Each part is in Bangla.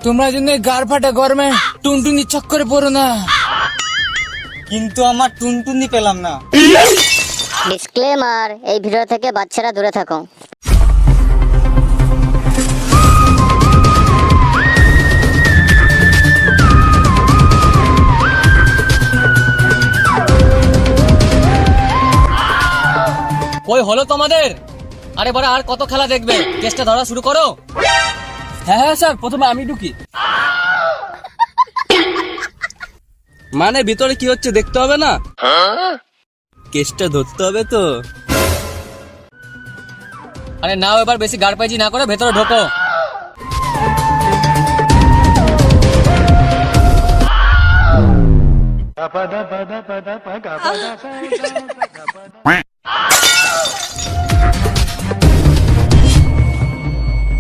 তোমরা জন্য গার ফাটা গরমে টুনটুনি চক্করে পড়ো না। কিন্তু আমার টুনটুনি পেলাম না। ডিসক্লেমার, এই ভিডিও থেকে বাচ্চারা দূরে থাকো। ওই হলো তোমাদের? আরে বড়, আর কত খেলা দেখবে? কেসটা ধরা শুরু করো। হ্যাঁ হ্যাঁ স্যার, প্রথমে আমি ঢুকি। মানে ভিতরে কি হচ্ছে দেখতে হবে না? কেসটা ধরতে হবে তো। আরে নাও, এবার বেশি গাড়পাইজি না করে ভেতরে ঢোকো।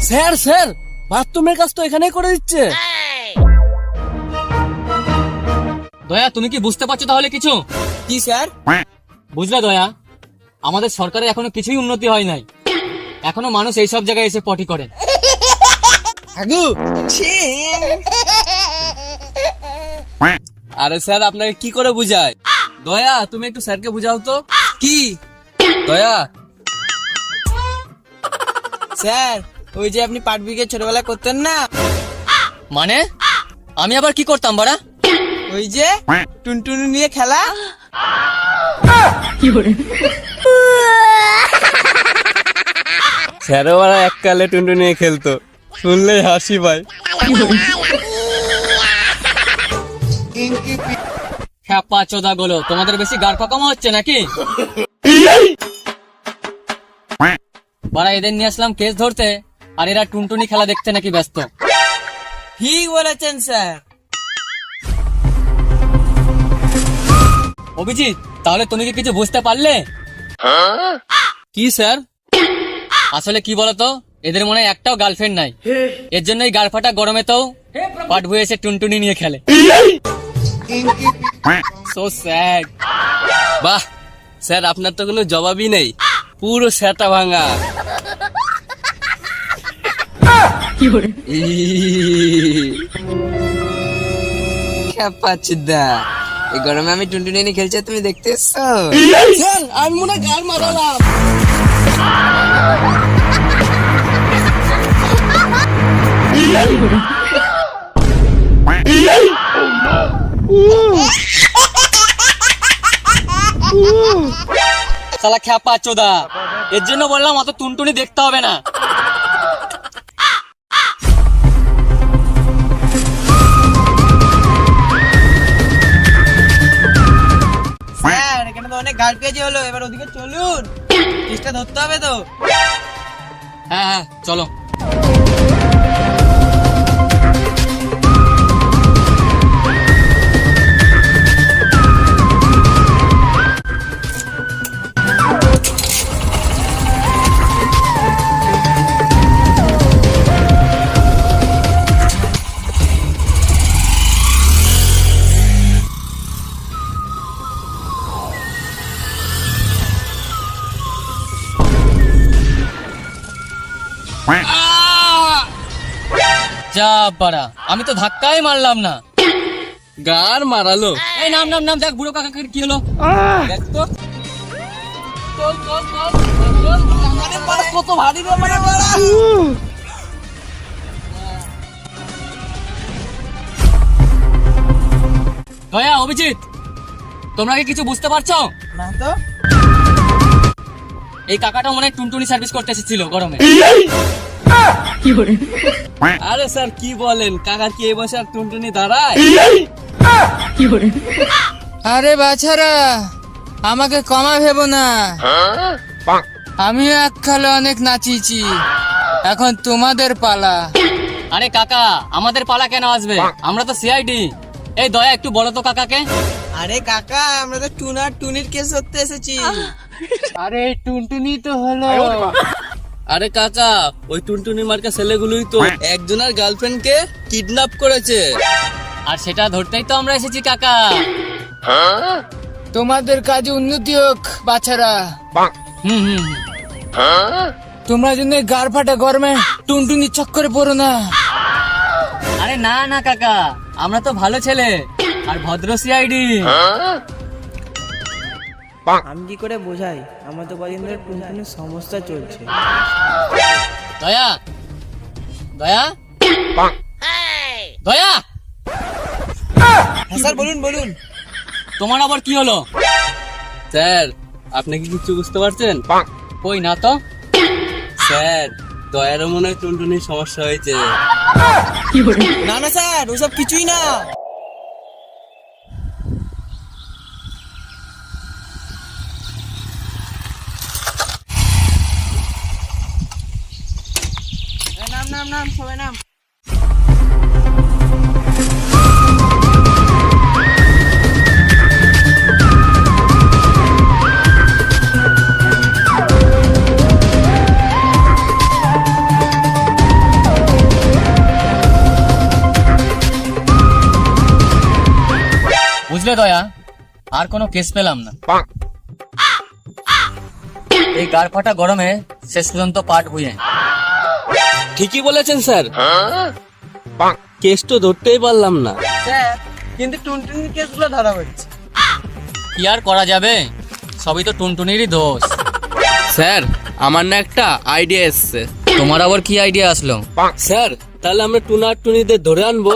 স্যার স্যার, বাথরুমের কাজ তো এখানেই করে দিচ্ছে। দয়া, তুমি কি বুঝতে পারছো তাহলে কিছু? কি স্যার? বুঝলে দয়া, আমাদের সরকারের এখনো কিছুই উন্নতি হয় নাই। এখনো মানুষ এইসব জায়গায় এসে পটি করে। আগু আরে স্যার, আপনাকে কি করে বুঝায়? দয়া, তুমি একটু স্যারকে বুঝাও তো। কি? দয়া, স্যার, ওই যে আপনি পাট বিঘে ছোটবেলায় করতেন না, মানে আমি আবার কি করতাম বাড়া? ওই যে টুনটুনি নিয়ে খেলা। স্যারও ওরা এককালে টুনটুনি নিয়ে খেলতো, শুনলেই হাসি পায়। খ্যাপা চোদা গুলো, তোমাদের বেশি গাড় পাকামো হচ্ছে নাকি? বাড়া, এদের নিয়ে আসলাম কেস ধরতে, আর এরা টুনটুনি খেলা দেখতে নাকি ব্যস্ত। ঠিক বলেছেন স্যার। অভিজিৎ, তাহলে তুমি কি কিছু বুঝতে পারলে? কি স্যার? আসলে কি বলতো, এদের মনে হয় একটাও গার্লফ্রেন্ড নাই। এর জন্যই গাড় ফাটা গরমে তো পাট ভুয়ে এসে টুনটুনি নিয়ে খেলে। So sad. বাহ স্যার, আপনার তো কোনো জবাবই নেই, পুরো স্যাটা ভাঙা। পাচ্ছিদা, এই গরমে আমি টুনটুনি নিয়ে খেলছি, তুমি দেখতে এসছো? স্যার, আমি মনে হয় গাল মারালাম। শালা খ্যাপা চোদা, এর জন্য বললাম অত টুনটুনি দেখতে হবে না। স্যার, এখানে তো অনেক গাল পেয়েছি হলো, এবার ওদিকে চলুন, কেসটা ধরতে হবে তো। হ্যাঁ হ্যাঁ, চলো। যা বাড়া, আমি তো ধাক্কাই মারলাম না। গার মারালো। এই নাম নাম নাম, দেখ বুড়ো কাকাকে কি হলো দেখ তো। কত ভারী রে মানে বাড়া। দয়া, অভিজিৎ, তোমরা কি কিছু বুঝতে পারছো? না তো। এই কাকাটা মনে হয় টুনটুনি সার্ভিস করতে এসেছিল গরমে। আরে স্যার, কি বলেন? কাকা কি এই বসে আর টুনটুনি দাঁড়ায়? আরে বাছারা, আমাকে কমা ভেবো না, আমিও এককালে অনেক নাচিছি, এখন তোমাদের পালা। আরে কাকা, আমাদের পালা কেন আসবে? আমরা তো সিআইডি। এই দয়া, একটু বলো তো কাকাকে। আরে কাকা, আমরা তো টুনার টুনির কেস ধরতে এসেছি। আরে টুনটুনি তো হলো। আরে কাকা, ওই টুনটুনি মার্কা ছেলেগুলোই তো একজনের গার্লফ্রেন্ডকে কিডন্যাপ করেছে। আর সেটা ধরতেই তো আমরা এসেছি কাকা। তোমাদের কাজে উন্নতি হোক বাছারা। হুম হুম হুম। তোমরা জন্য গার ফাটা গরমে টুনটুনি চক্করে পড়ো না। আরে না না কাকা, আমরা তো ভালো ছেলে আর ভদ্র সিআইডি। আমি কি করে বোঝাই, আমার তো কদিন ধরে টুনটুনির সমস্যা চলছে। দয়া দয়া দয়া, হ্যাঁ স্যার, বলুন বলুন। তোমার আবার কি হলো? স্যার আপনি কি কিছু বুঝতে পারছেন? কই না তো। স্যার দয়ারও মনে হয় টুনটুনির সমস্যা হয়েছে। না না স্যার, ওসব কিছুই না। নাম নাম নাম, সবাই নাম। বুঝলে দয়া, আর কোনো কেস পেলাম না। এই গাড় ফাটা গরমে শেষ পর্যন্ত পাট ভুঁয়ে। ঠিকই বলেছেন স্যার, কেস তো ধরতেই পারলাম না। স্যার কিন্তু টুনটুনির কেসগুলো ধরা হচ্ছে। কি আর করা যাবে, সবই তো টুনটুনিরই দোষ। স্যার আমার না একটা আইডিয়া এসছে। তোমার আবার কি আইডিয়া আসলো? স্যার তাহলে আমরা টুনা আর টুনিদের ধরে আনবো,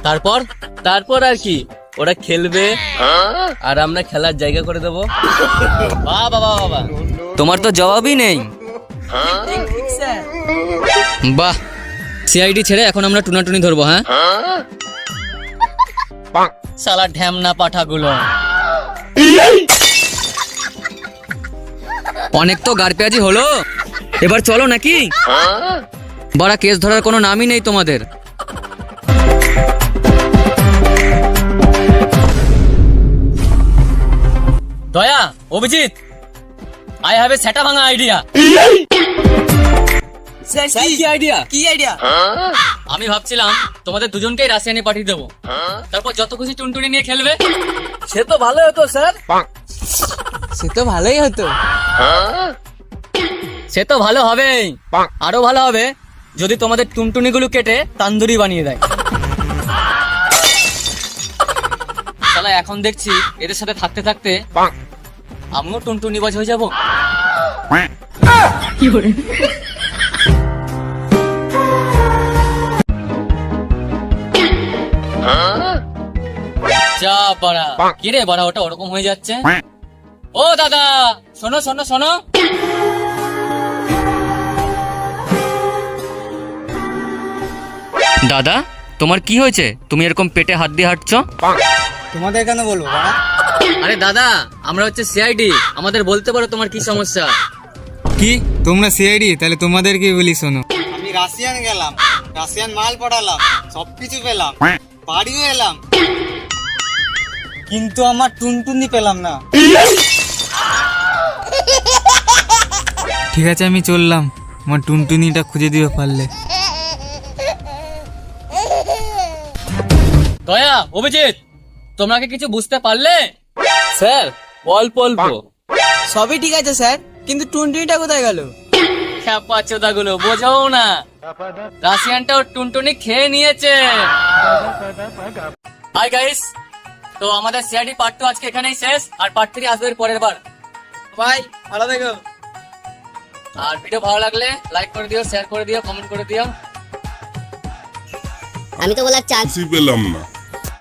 তারপর? তারপর আর কি, ওরা খেলবে আর আমরা খেলার জায়গা করে দেবো। বাহ বাবা বাবা, তোমার তো জবাবই নেই। ঠিক স্যার। বাহ, সিআইডি ছেড়ে এখন আমরা টুনাটুনি ধরবো। হ্যাঁ, শালা ঢ্যামনা পাঠাগুলো। অনেক তো গারপেয়াজি হলো, এবার চলো নাকি? বড়া কেস ধরার কোনো নামই নেই তোমাদের। দয়া, অভিজিৎ, আই হ্যাভ এ সেটা ভাঙা আইডিয়া। স্যার কি আইডিয়া? কি আইডিয়া? আমি ভাবছিলাম তোমাদের দুজনকেই রাশিয়ানে পাঠিয়ে দেবো, তারপর যত খুশি টুনটুনি নিয়ে খেলবে। সে তো ভালো হতো স্যার। সে তো ভালোই হতো। সে তো ভালো হবেই, আরো ভালো হবে যদি তোমাদের টুনটুনি গুলো কেটে তান্দুরি বানিয়ে দেয়। শালা এখন দেখছি এদের সাথে থাকতে থাকতে আমিও টুনটুনি বাজ হয়ে যাবো। যা বাড়া, কি রে বাড়া, ওটা ওরকম হয়ে যাচ্ছে। ও দাদা, শোনো শোনো শোনো। দাদা তোমার কি হয়েছে, তুমি এরকম পেটে হাত দিয়ে হাঁটছো? তোমাদের কেন বলবো? আরে দাদা, আমরা হচ্ছে সিআইডি, আমাদের বলতে পারো তোমার কি সমস্যা। কি তোমরা সিআইডি? তাহলে তোমাদের কি বলি শোনো। আমি রাশিয়ান গেলাম, রাশিয়ান মাল পাঠালাম, সবকিছু পেলাম, বাড়িও এলাম, কিন্তু আমার টুনটুনি পেলাম না। ঠিক আছে আমি চললাম, আমার টুনটুনিটা খুঁজে দিও পারলে। দয়া, অভিজিৎ, তোমরা কি কিছু বুঝতে পারলে? স্যার অল্প অল্প। সবই ঠিক আছে স্যার, কিন্তু টুনটুনিটা কোথায় গেল? খ্যাপা চোদা গুলো বোঝাও না, রাশিয়ানটাও টুনটুনি খেয়ে নিয়েছে। হাই গাইস, তো আমাদের সিআইডি পার্ট 2 আজকে এখানেই শেষ, আর পার্ট 3 আসবে এর পরের বার। ভাই ভালো থেকো। আর ভিডিও ভালো লাগলে লাইক করে দিও, শেয়ার করে দিও, কমেন্ট করে দিও। আমি তো বলার চান্স পেলাম না।